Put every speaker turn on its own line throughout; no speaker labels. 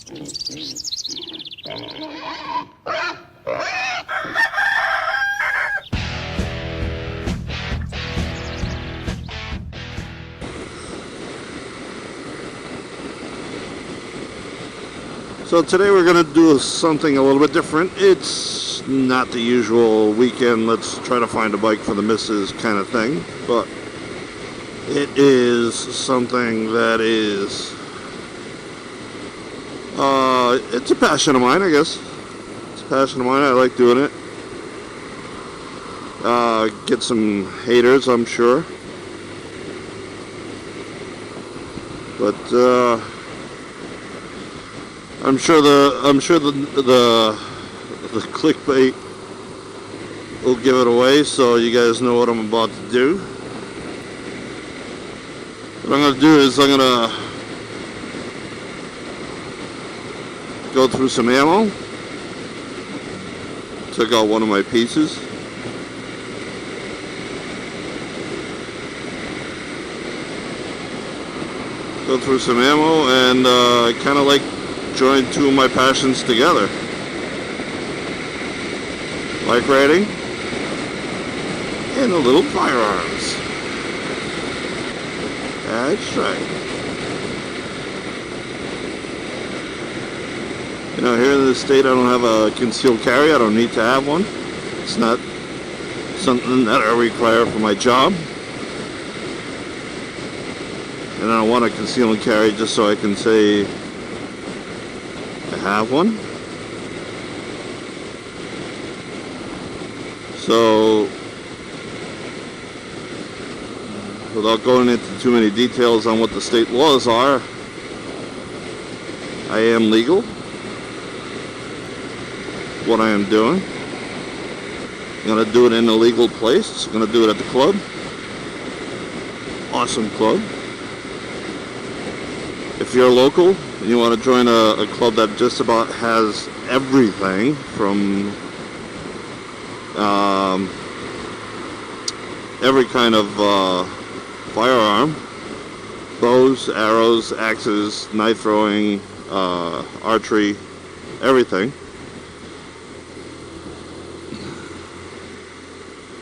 So today we're going to do something a little bit different. It's not the usual weekend, let's try to find a bike for the missus kind of thing, but it is something that is, it's a passion of mine, I guess. It's a passion of mine, I like doing it. Get some haters, I'm sure. But, I'm sure the clickbait will give it away, so you guys know what I'm about to do. What I'm going to do is I'm going to go through some ammo. Took out one of my pieces. Go through some ammo and kind of like join two of my passions together. Bike riding and a little firearms. That's right. You know, here in the state I don't have a concealed carry. I don't need to have one. It's not something that I require for my job. And I don't want a conceal and carry just so I can say I have one. So, without going into too many details on what the state laws are, I am legal. What I am doing. I'm going to do it in a legal place. I'm going to do it at the club. Awesome club. If you're local and you want to join a club that just about has everything from every kind of firearm, bows, arrows, axes, knife throwing, archery, everything,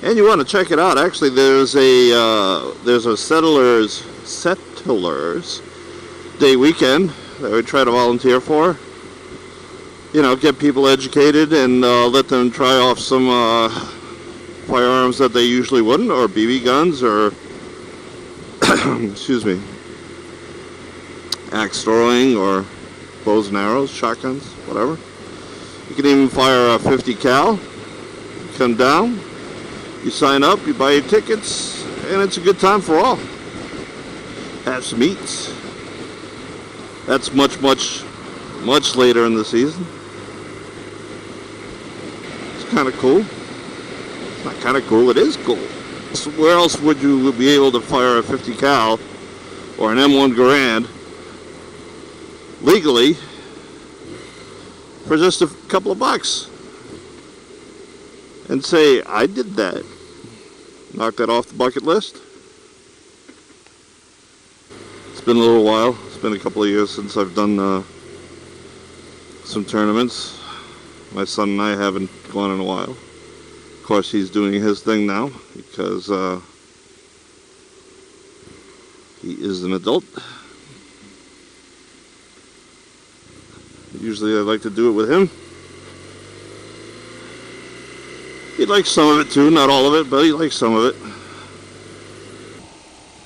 and you want to check it out, actually there's a settlers Day weekend that we try to volunteer for. You know, get people educated and let them try off some firearms that they usually wouldn't, or BB guns, or excuse me, axe throwing, or bows and arrows, shotguns, whatever. You can even fire a 50 cal. You come down, you sign up, you buy your tickets, and it's a good time for all. Have some eats. That's much later in the season. It's kind of cool. It's not kind of cool, it is cool. So where else would you be able to fire a 50 cal or an M1 Garand legally for just a couple of bucks and say, I did that? Knock that off the bucket list. It's been a little while. It's been a couple of years since I've done some tournaments. My son and I haven't gone in a while. Of course, he's doing his thing now because he is an adult. Usually I like to do it with him. He likes some of it too, not all of it, but he likes some of it. I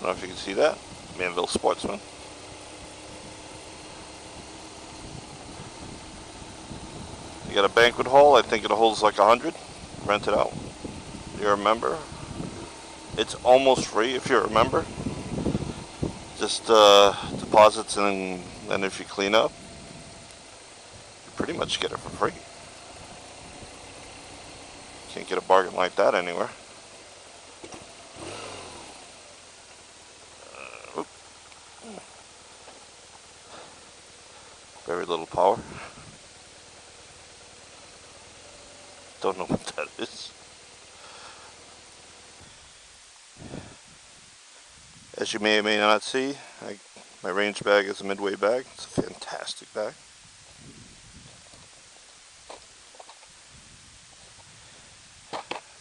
don't know if you can see that. Manville Sportsman. You got a banquet hall. I think it holds like 100. Rent it out. You're a member. It's almost free if you're a member. Just deposits, and then if you clean up, you pretty much get it for free. Can't get a bargain like that anywhere. Very little power. Don't know what that is. As you may or may not see, my range bag is a Midway bag. It's a fantastic bag.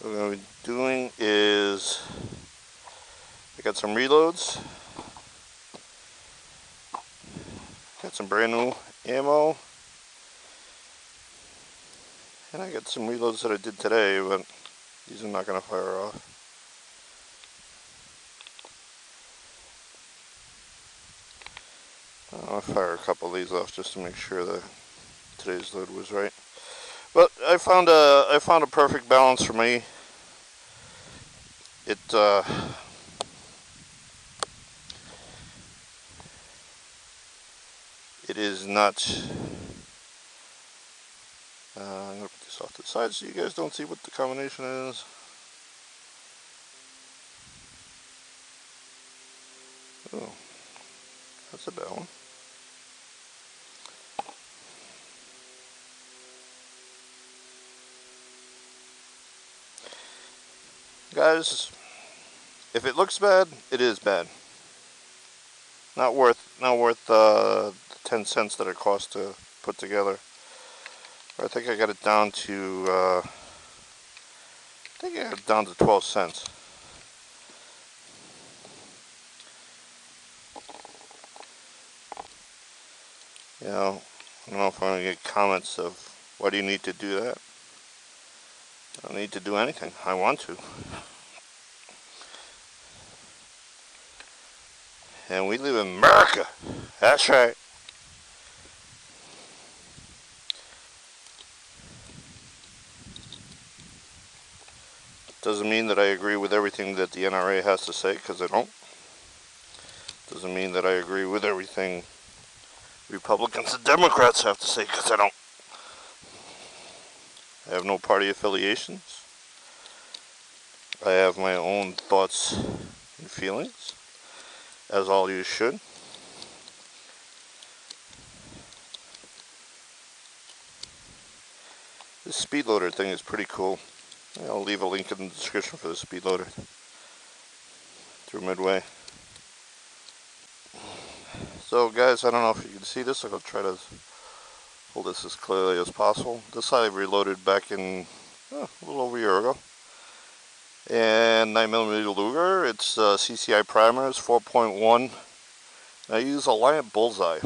what I'm going to be doing is I got some reloads, got some brand new ammo, and I got some reloads that I did today, but these are not going to fire off. I'll fire a couple of these off just to make sure that today's load was right. But I found a perfect balance for me. It is not. I'm gonna put this off to the side so you guys don't see what the combination is. Oh, that's a bad one. Guys, if it looks bad, it is bad. Not worth the 10 cents that it cost to put together. I think I got it down to 12 cents. You know, I don't know if I'm going to get comments of, why do you need to do that? I don't need to do anything. I want to. And we live in America. That's right. Doesn't mean that I agree with everything that the NRA has to say, because I don't. Doesn't mean that I agree with everything Republicans and Democrats have to say, because I don't. I have no party affiliations. I have my own thoughts and feelings, as all you should. This speed loader thing is pretty cool. I'll leave a link in the description for the speed loader through Midway. So guys, I don't know if you can see this. I'll try to hold this as clearly as possible. This I reloaded back in a little over a year ago. And 9mm Luger. It's CCI primer. It's 4.1. I use Alliant Bullseye.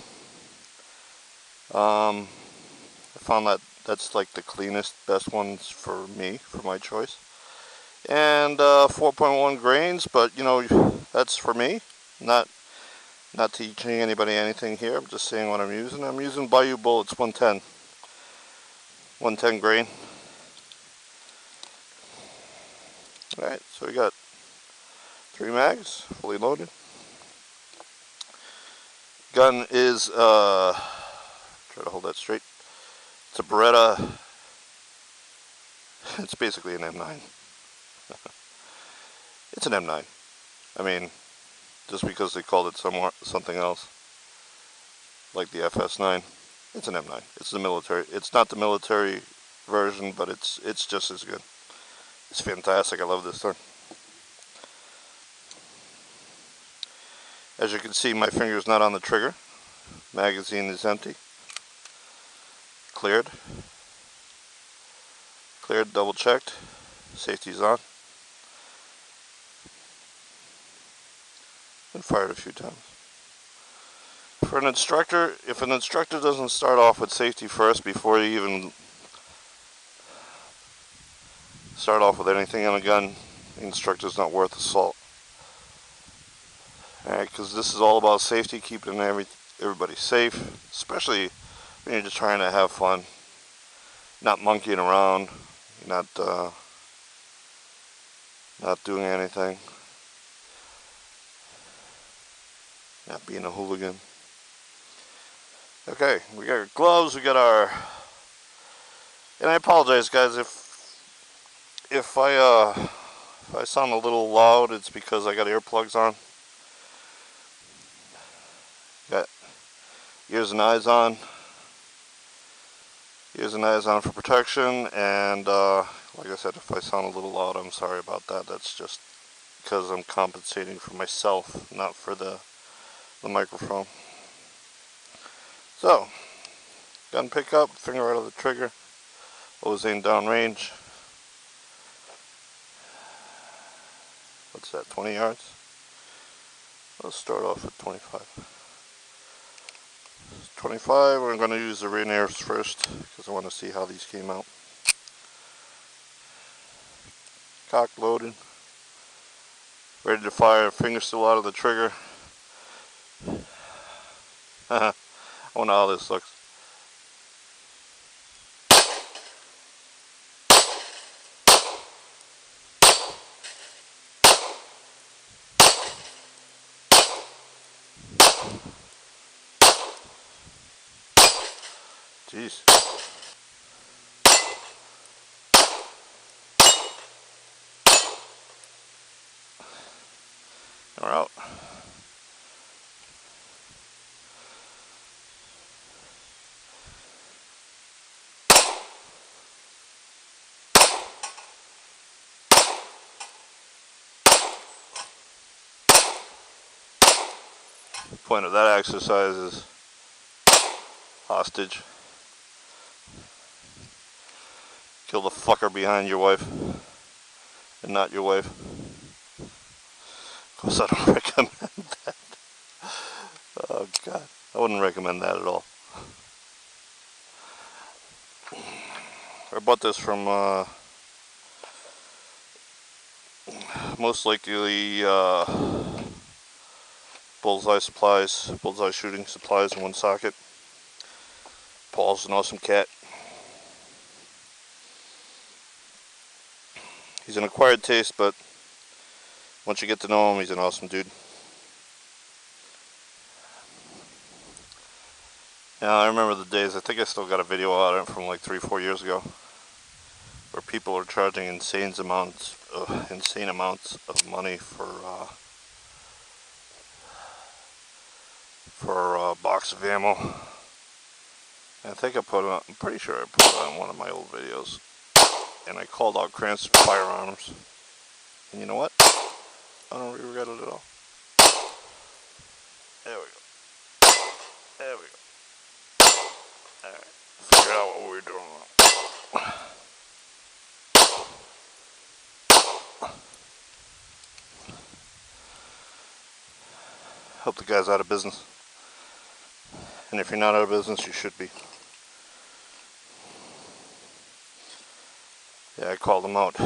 I found that that's like the cleanest, best ones for me, for my choice. And 4.1 grains, but you know, that's for me. Not teaching anybody anything here. I'm just saying what I'm using. I'm using Bayou Bullets 110. 110 grain. Alright, so we got 3 mags, fully loaded. Gun is, try to hold that straight. It's a Beretta. It's basically an M9. It's an M9. I mean, just because they called it something else, like the FS9, it's an M9. It's the military. It's not the military version, but it's just as good. It's fantastic. I love this thing. As you can see, my finger's not on the trigger. Magazine is empty. Cleared, double checked. Safety's on. And fired a few times. For an instructor, if an instructor doesn't start off with safety first before you even start off with anything on a gun, the instructor's not worth the salt. Alright, because this is all about safety, keeping everybody safe, especially when you're just trying to have fun, not monkeying around, not doing anything, not being a hooligan. Okay, we got our gloves, we got our, and I apologize guys if I sound a little loud, it's because I got earplugs on. Got ears and eyes on. Ears and eyes on for protection, and like I said, if I sound a little loud, I'm sorry about that. That's just because I'm compensating for myself, not for the microphone. So, gun pickup, finger out of the trigger, always aim down range. what's that, 20 yards? Let's start off at 25. 25, we're going to use the Rainiers first because I want to see how these came out. Cock loaded. Ready to fire, finger still out of the trigger. I wonder how this looks. Jeez. We're out. The point of that exercise is hostage. Kill the fucker behind your wife and not your wife. Of course I don't recommend that. Oh God, I wouldn't recommend that at all. I bought this from most likely Bullseye Supplies, Bullseye Shooting Supplies in Woonsocket. Paul's an awesome cat. He's an acquired taste, but once you get to know him, he's an awesome dude. Yeah, I remember the days, I think I still got a video on it from like 3-4 years ago, where people are charging insane amounts of money for a box of ammo. And I think I'm pretty sure I put it on one of my old videos. And I called out Cranston Firearms. And you know what? I don't regret it at all. There we go. There we go. Alright. Figure out what we're doing now. Hope the guy's out of business. And if you're not out of business, you should be. Yeah, I called them out.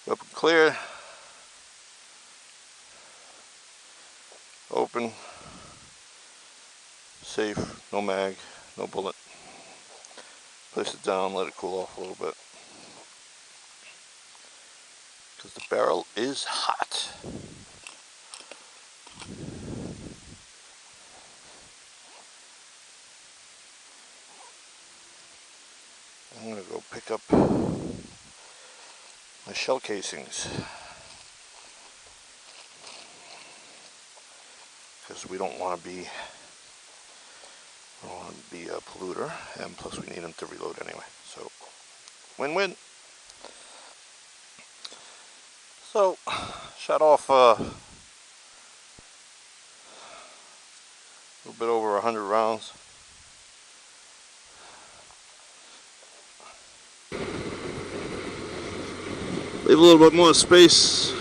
Open clear. Open. Safe. No mag. No bullet. Place it down. Let it cool off a little bit. Because the barrel is hot. I'm going to go pick up my shell casings, because we don't want to be a polluter, and plus we need them to reload anyway, so win-win. So shot off a little bit over 100 rounds. Leave a little bit more space,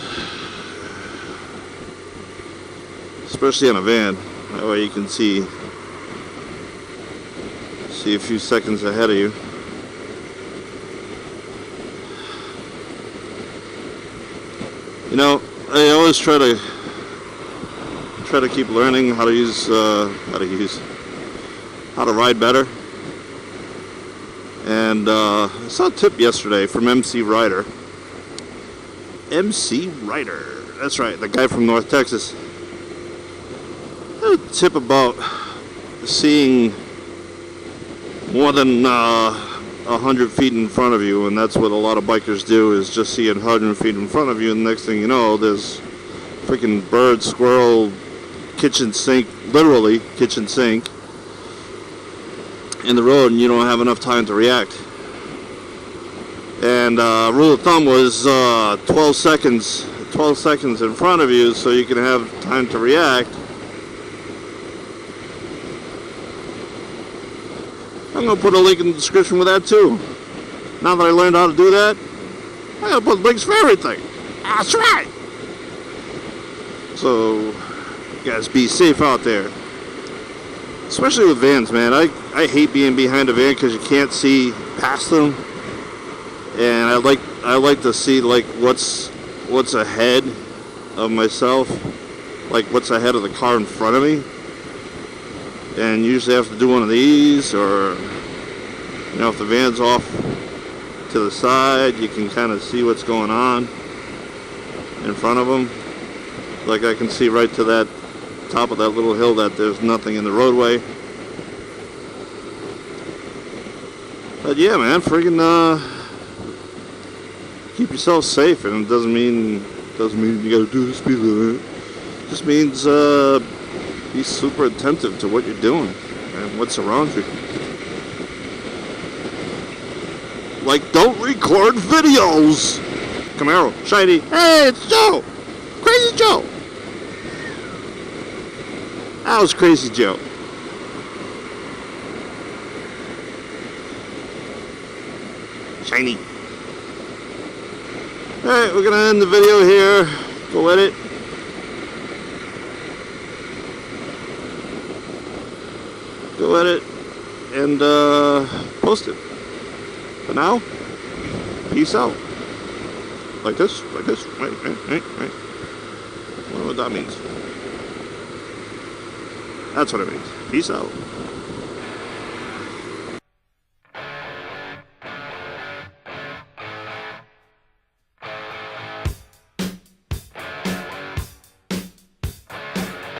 especially on a van. That way you can see a few seconds ahead of you. You know, I always try to keep learning how to ride better. And I saw a tip yesterday from MC Rider. MC Rider, that's right, the guy from North Texas. A tip about seeing more than 100 feet in front of you, and that's what a lot of bikers do, is just see 100 feet in front of you, and the next thing you know, there's freaking bird, squirrel, kitchen sink, literally kitchen sink, in the road, and you don't have enough time to react. And rule of thumb was 12 seconds in front of you, so you can have time to react. I'm going to put a link in the description with that too. Now that I learned how to do that, I gotta put blinks for everything. That's right. So, you guys be safe out there. Especially with vans, man. I hate being behind a van because you can't see past them. And I like to see like what's ahead of myself, like what's ahead of the car in front of me. And usually I have to do one of these, or you know, if the van's off to the side, you can kind of see what's going on in front of them. Like I can see right to that top of that little hill that there's nothing in the roadway. But yeah, man, friggin' keep yourself safe, and it doesn't mean you gotta do the speed limit. It just means be super attentive to what you're doing and what's around you. Like, don't record videos. Camaro, shiny. Hey, it's Joe. Crazy Joe. That was Crazy Joe. Shiny. Alright, we're gonna end the video here. Go edit. Go edit and post it. For now, peace out. Like this, right. Wonder what that means. That's what it means. Peace out.